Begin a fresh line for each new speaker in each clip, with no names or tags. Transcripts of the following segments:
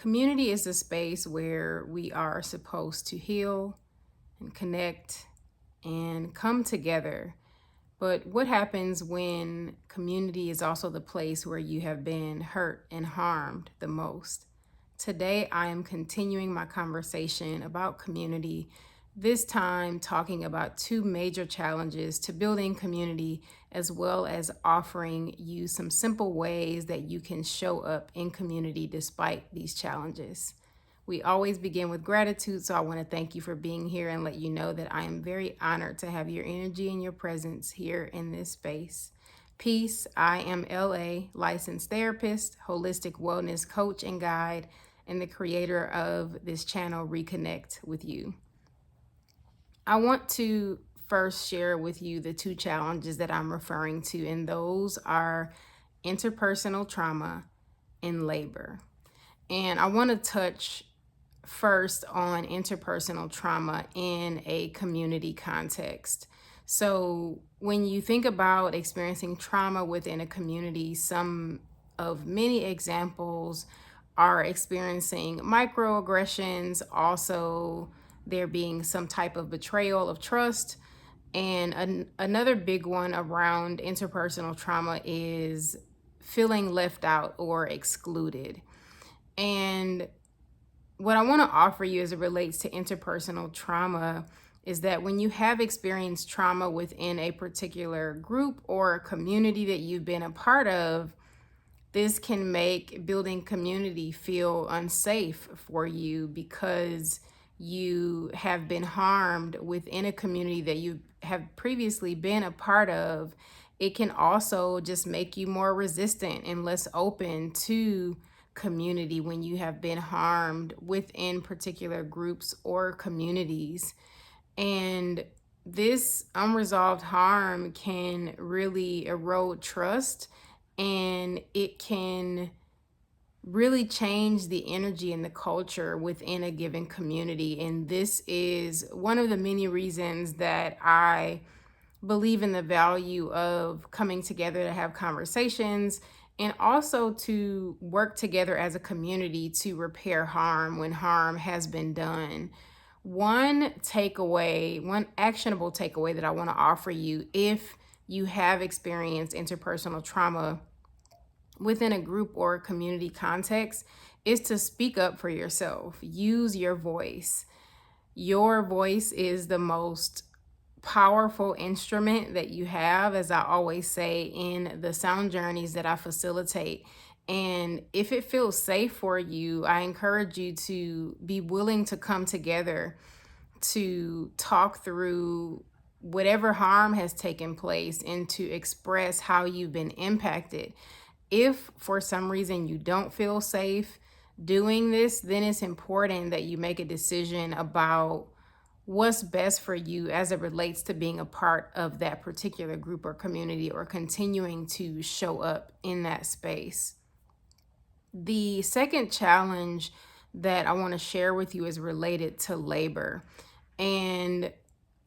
Community is a space where we are supposed to heal and connect and come together. But what happens when community is also the place where you have been hurt and harmed the most? Today, I am continuing my conversation about community, this time talking about two major challenges to building community, as well as offering you some simple ways that you can show up in community despite these challenges. We always begin with gratitude, so I want to thank you for being here and let you know that I am very honored to have your energy and your presence here in this space. Peace. I am LA, licensed therapist, holistic wellness coach and guide, and the creator of this channel, Reconnect with You. I want to first share with you the two challenges that I'm referring to, and those are interpersonal trauma and labor. And I want to touch first on interpersonal trauma in a community context. So when you think about experiencing trauma within a community, some of many examples are experiencing microaggressions, also there being some type of betrayal of trust. And another big one around interpersonal trauma is feeling left out or excluded. And what I want to offer you as it relates to interpersonal trauma is that when you have experienced trauma within a particular group or a community that you've been a part of, this can make building community feel unsafe for you because you have been harmed within a community that you have previously been a part of. It can also just make you more resistant and less open to community when you have been harmed within particular groups or communities. And this unresolved harm can really erode trust, and it can really change the energy and the culture within a given community. And this is one of the many reasons that I believe in the value of coming together to have conversations and also to work together as a community to repair harm when harm has been done. One actionable takeaway that I want to offer you if you have experienced interpersonal trauma within a group or a community context is to speak up for yourself. Use your voice. Your voice is the most powerful instrument that you have, as I always say in the sound journeys that I facilitate. And if it feels safe for you, I encourage you to be willing to come together to talk through whatever harm has taken place and to express how you've been impacted. If for some reason you don't feel safe doing this, then it's important that you make a decision about what's best for you as it relates to being a part of that particular group or community or continuing to show up in that space. The second challenge that I want to share with you is related to labor. And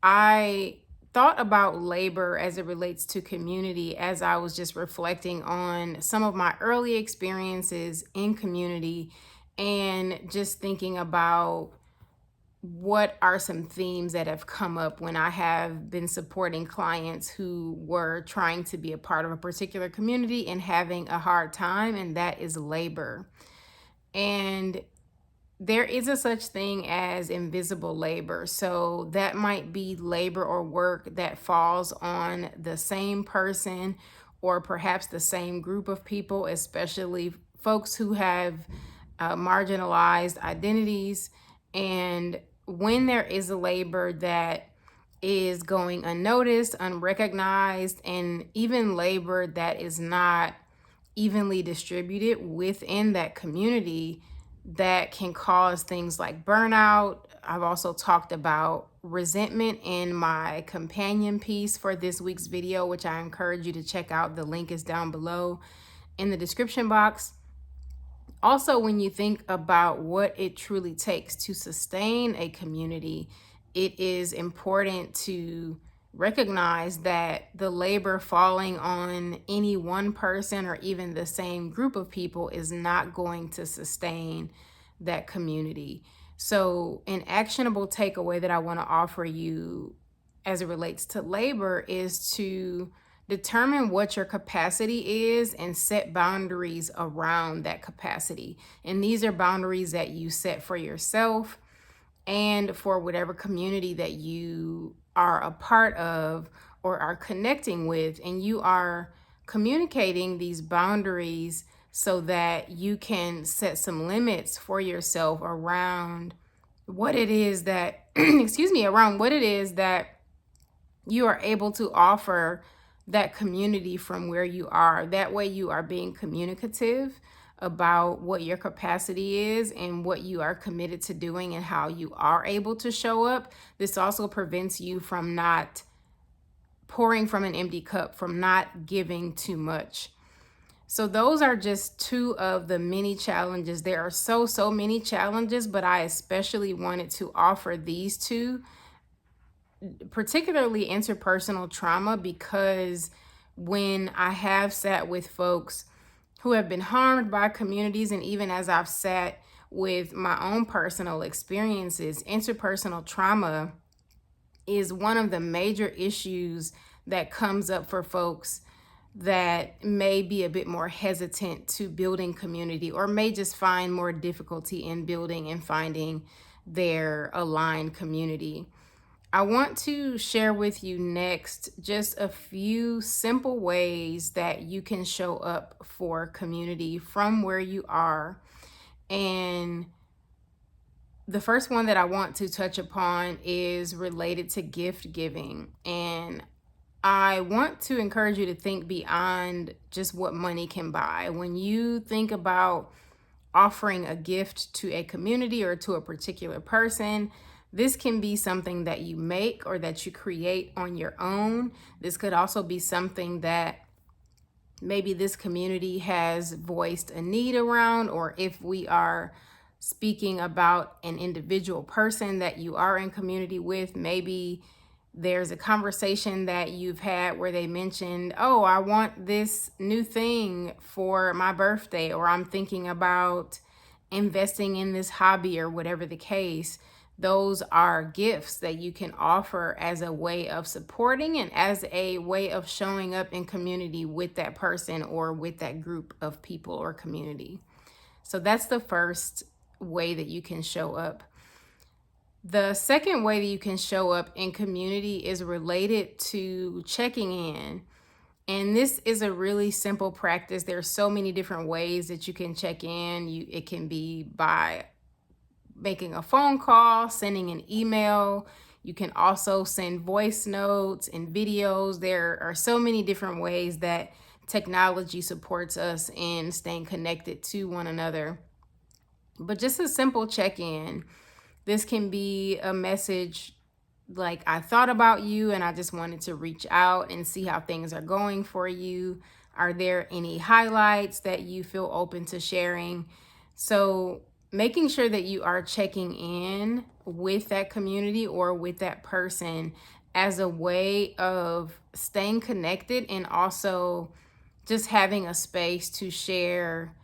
I thought about labor as it relates to community as I was just reflecting on some of my early experiences in community and just thinking about what are some themes that have come up when I have been supporting clients who were trying to be a part of a particular community and having a hard time, and that is labor. And there is a such thing as invisible labor. So that might be labor or work that falls on the same person or perhaps the same group of people, especially folks who have marginalized identities. And when there is a labor that is going unnoticed, unrecognized, and even labor that is not evenly distributed within that community, that can cause things like burnout. I've also talked about resentment in my companion piece for this week's video, which I encourage you to check out. The link is down below in the description box. Also, when you think about what it truly takes to sustain a community, it is important to recognize that the labor falling on any one person or even the same group of people is not going to sustain that community. So, an actionable takeaway that I want to offer you as it relates to labor is to determine what your capacity is and set boundaries around that capacity. And these are boundaries that you set for yourself and for whatever community that you are a part of or are connecting with. And you are communicating these boundaries so that you can set some limits for yourself around what it is that, excuse me, around what it is that you are able to offer that community from where you are. That way, you are being communicative about what your capacity is and what you are committed to doing and how you are able to show up. This also prevents you from not pouring from an empty cup, from not giving too much. So those are just two of the many challenges. There are so many challenges, but I especially wanted to offer these two, particularly interpersonal trauma, because when I have sat with folks who have been harmed by communities, and even as I've sat with my own personal experiences, interpersonal trauma is one of the major issues that comes up for folks that may be a bit more hesitant to building community, or may just find more difficulty in building and finding their aligned community. I want to share with you next just a few simple ways that you can show up for community from where you are. And the first one that I want to touch upon is related to gift giving. And I want to encourage you to think beyond just what money can buy. When you think about offering a gift to a community or to a particular person, this can be something that you make or that you create on your own. This could also be something that maybe this community has voiced a need around, or if we are speaking about an individual person that you are in community with, maybe there's a conversation that you've had where they mentioned, oh, I want this new thing for my birthday, or I'm thinking about investing in this hobby, or whatever the case. Those are gifts that you can offer as a way of supporting and as a way of showing up in community with that person or with that group of people or community. So that's the first way that you can show up. The second way that you can show up in community is related to checking in. And this is a really simple practice. There's so many different ways that you can check in. It can be by making a phone call, sending an email. You can also send voice notes and videos. There are so many different ways that technology supports us in staying connected to one another. But just a simple check-in. This can be a message like, I thought about you and I just wanted to reach out and see how things are going for you. Are there any highlights that you feel open to sharing? So making sure that you are checking in with that community or with that person as a way of staying connected, and also just having a space to share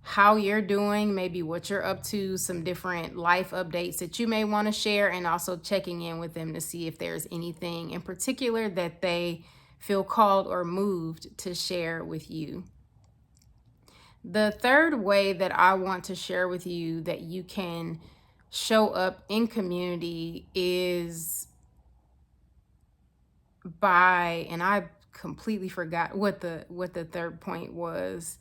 how you're doing, maybe what you're up to, some different life updates that you may want to share, and also checking in with them to see if there's anything in particular that they feel called or moved to share with you. The third way that I want to share with you that you can show up in community is by, and I completely forgot what the third point was.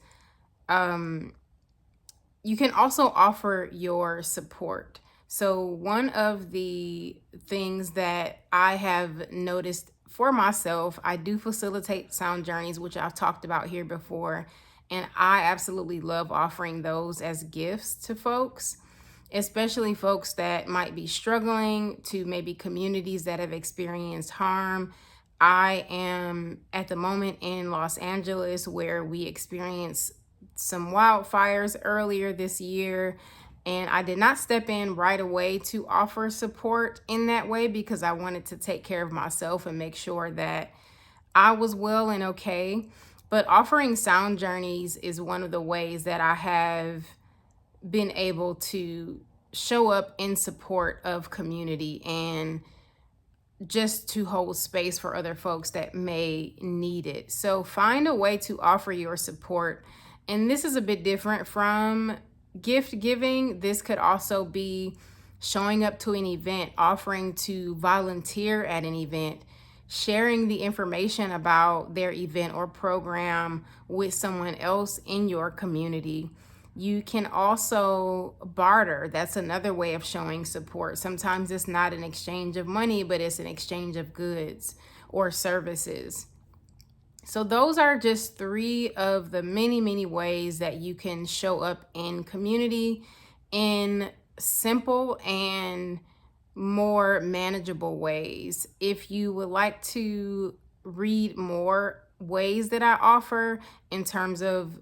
You can also offer your support. So one of the things that I have noticed for myself, I do facilitate sound journeys, which I've talked about here before, and I absolutely love offering those as gifts to folks, especially folks that might be struggling, to maybe communities that have experienced harm. I am at the moment in Los Angeles, where we experienced some wildfires earlier this year, and I did not step in right away to offer support in that way because I wanted to take care of myself and make sure that I was well and okay. But offering sound journeys is one of the ways that I have been able to show up in support of community and just to hold space for other folks that may need it. So find a way to offer your support. And this is a bit different from gift giving. This could also be showing up to an event, offering to volunteer at an event, sharing the information about their event or program with someone else in your community. You can also barter. That's another way of showing support. Sometimes it's not an exchange of money, but it's an exchange of goods or services. So those are just three of the many, many ways that you can show up in community in simple and more manageable ways. If you would like to read more ways that I offer in terms of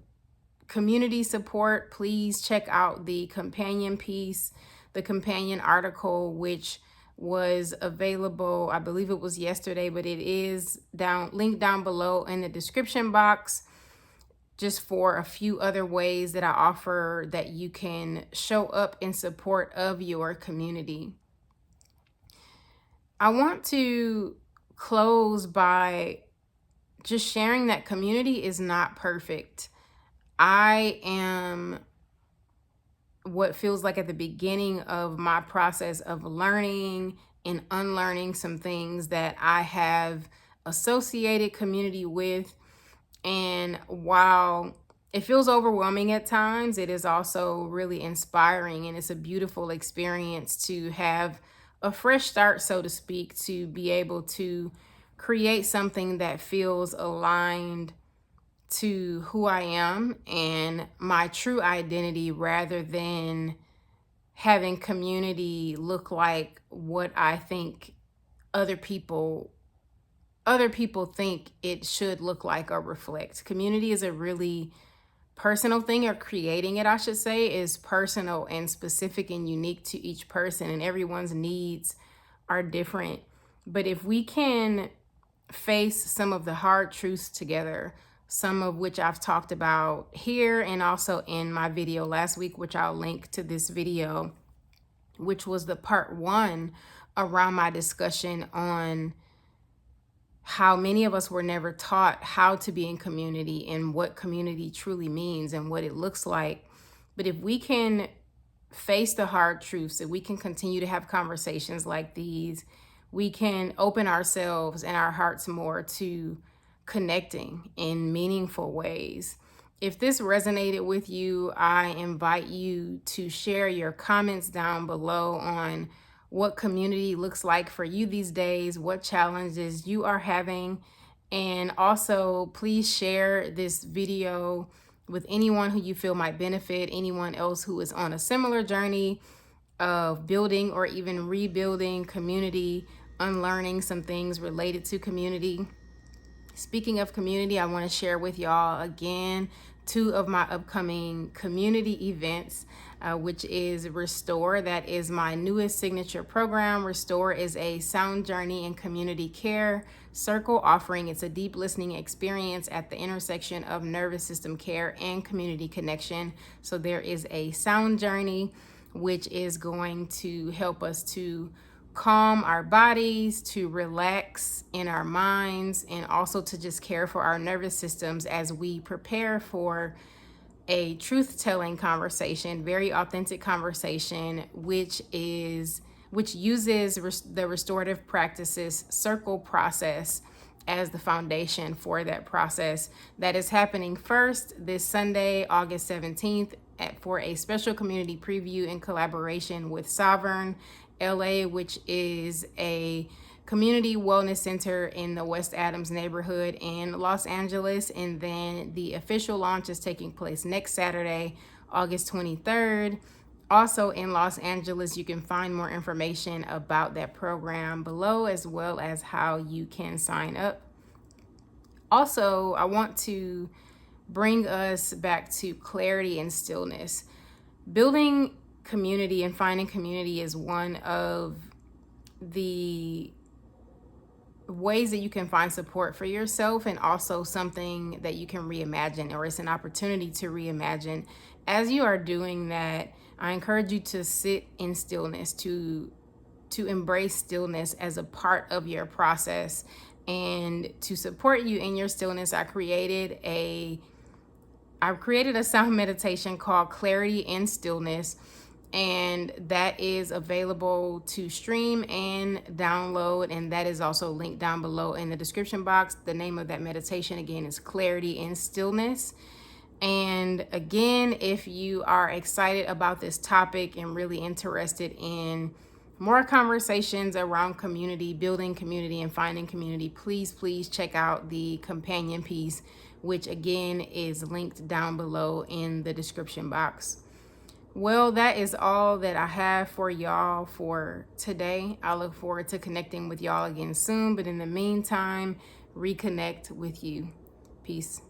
community support, please check out the companion piece, the companion article, which was available, I believe it was yesterday, but it is linked down below in the description box, just for a few other ways that I offer that you can show up in support of your community. I want to close by just sharing that community is not perfect. I am what feels like at the beginning of my process of learning and unlearning some things that I have associated community with. And while it feels overwhelming at times, it is also really inspiring, and it's a beautiful experience to have a fresh start, so to speak, to be able to create something that feels aligned to who I am and my true identity, rather than having community look like what I think other people think it should look like or reflect. Community is a really personal thing, or creating it, I should say, is personal and specific and unique to each person, and everyone's needs are different. But if we can face some of the hard truths together, some of which I've talked about here and also in my video last week, which I'll link to this video, which was the part 1 around my discussion on how many of us were never taught how to be in community and what community truly means and what it looks like. But if we can face the hard truths, if we can continue to have conversations like these, we can open ourselves and our hearts more to connecting in meaningful ways. If this resonated with you, I invite you to share your comments down below on what community looks like for you these days, what challenges you are having. And also, please share this video with anyone who you feel might benefit, anyone else who is on a similar journey of building or even rebuilding community, unlearning some things related to community. Speaking of community, I want to share with y'all again 2 of my upcoming community events, which is Restore. That is my newest signature program. Restore is a sound journey in community care circle offering. It's a deep listening experience at the intersection of nervous system care and community connection. So there is a sound journey, which is going to help us to calm our bodies, to relax in our minds, and also to just care for our nervous systems as we prepare for a truth-telling conversation, very authentic conversation, which uses the restorative practices circle process as the foundation for that process. That is happening first this Sunday, August 17th, for a special community preview in collaboration with Sovereign LA, which is a community wellness center in the West Adams neighborhood in Los Angeles. And then the official launch is taking place next Saturday, August 23rd, also in Los Angeles. You can find more information about that program below, as well as how you can sign up. Also, I want to bring us back to clarity and stillness. Building community and finding community is one of the ways that you can find support for yourself, and also something that you can reimagine, or it's an opportunity to reimagine as you are doing that, I encourage you to sit in stillness, to embrace stillness as a part of your process. And to support you in your stillness, I've created a sound meditation called Clarity and Stillness, and that is available to stream and download, and that is also linked down below in the description box. The name of that meditation again is Clarity and Stillness. And again, if you are excited about this topic and really interested in more conversations around community, building community, and finding community, please check out the companion piece, which again is linked down below in the description box. Well, that is all that I have for y'all for today. I look forward to connecting with y'all again soon, but in the meantime, reconnect with you. Peace.